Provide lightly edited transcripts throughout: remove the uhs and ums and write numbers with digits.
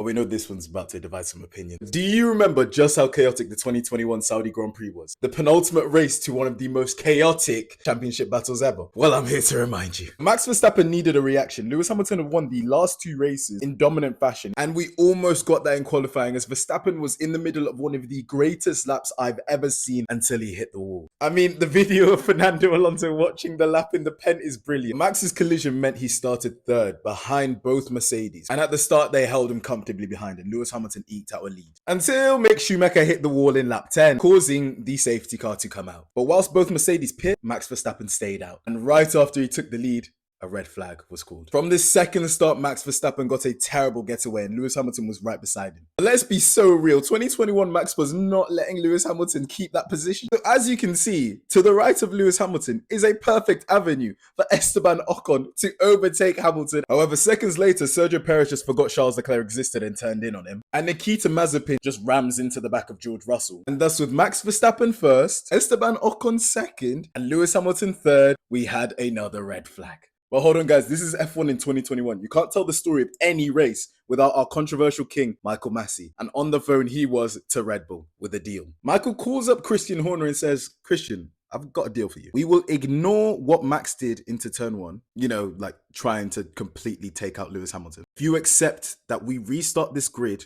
But we know this one's about to divide some opinions. Do you remember just how chaotic the 2021 Saudi Grand Prix was? The penultimate race to one of the most chaotic championship battles ever. Well, I'm here to remind you. Max Verstappen needed a reaction. Lewis Hamilton had won the last two races in dominant fashion, and we almost got that in qualifying as Verstappen was in the middle of one of the greatest laps I've ever seen until he hit the wall. I mean, the video of Fernando Alonso watching the lap in the pen is brilliant. Max's collision meant he started third behind both Mercedes, and at the start they held him comfortably behind, and Lewis Hamilton eked out a lead until Mick Schumacher hit the wall in lap 10, causing the safety car to come out. But whilst both Mercedes pit, Max Verstappen stayed out, and right after he took the lead, a red flag was called. From this second start, Max Verstappen got a terrible getaway and Lewis Hamilton was right beside him. But let's be so real, 2021 Max was not letting Lewis Hamilton keep that position. So as you can see, to the right of Lewis Hamilton is a perfect avenue for Esteban Ocon to overtake Hamilton. However, seconds later, Sergio Perez just forgot Charles Leclerc existed and turned in on him. And Nikita Mazepin just rams into the back of George Russell. And thus with Max Verstappen first, Esteban Ocon second, and Lewis Hamilton third, we had another red flag. Well, hold on, guys. This is F1 in 2021. You can't tell the story of any race without our controversial king, Michael Massey. And on the phone, he was to Red Bull with a deal. Michael calls up Christian Horner and says, Christian, I've got a deal for you. We will ignore what Max did into turn one, like trying to completely take out Lewis Hamilton. If you accept that we restart this grid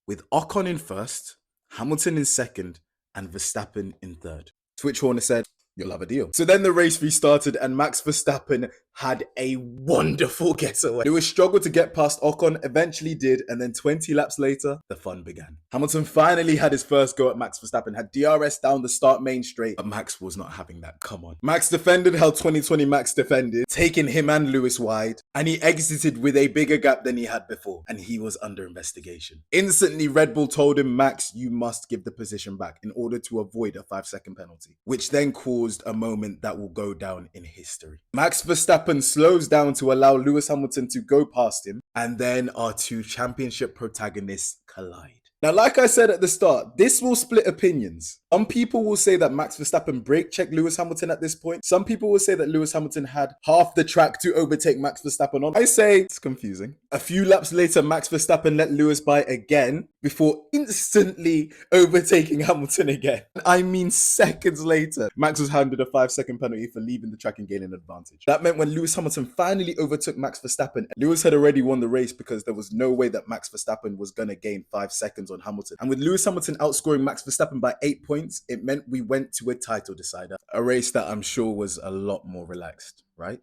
with Ocon in first, Hamilton in second, and Verstappen in third. To which Horner said, you'll have a deal. So then the race restarted and Max Verstappen had a wonderful getaway. Lewis struggled to get past Ocon, eventually did, and then 20 laps later, the fun began. Hamilton finally had his first go at Max Verstappen, had DRS down the start main straight, but Max was not having that, come on. Max defended how 2020 Max defended, taking him and Lewis wide, and he exited with a bigger gap than he had before, and he was under investigation. Instantly, Red Bull told him, Max, you must give the position back in order to avoid a 5-second penalty, which then caused a moment that will go down in history. Max Verstappen slows down to allow Lewis Hamilton to go past him, and then our two championship protagonists collide. Now, like I said at the start, this will split opinions. Some people will say that Max Verstappen brake-checked Lewis Hamilton at this point. Some people will say that Lewis Hamilton had half the track to overtake Max Verstappen on. I say it's confusing. A few laps later, Max Verstappen let Lewis by again before instantly overtaking Hamilton again. I mean seconds later, Max was handed a 5-second penalty for leaving the track and gaining an advantage. That meant when Lewis Hamilton finally overtook Max Verstappen, Lewis had already won the race because there was no way that Max Verstappen was going to gain 5 seconds on Hamilton. And with Lewis Hamilton outscoring Max Verstappen by 8 points, it meant we went to a title decider, a race that I'm sure was a lot more relaxed, right?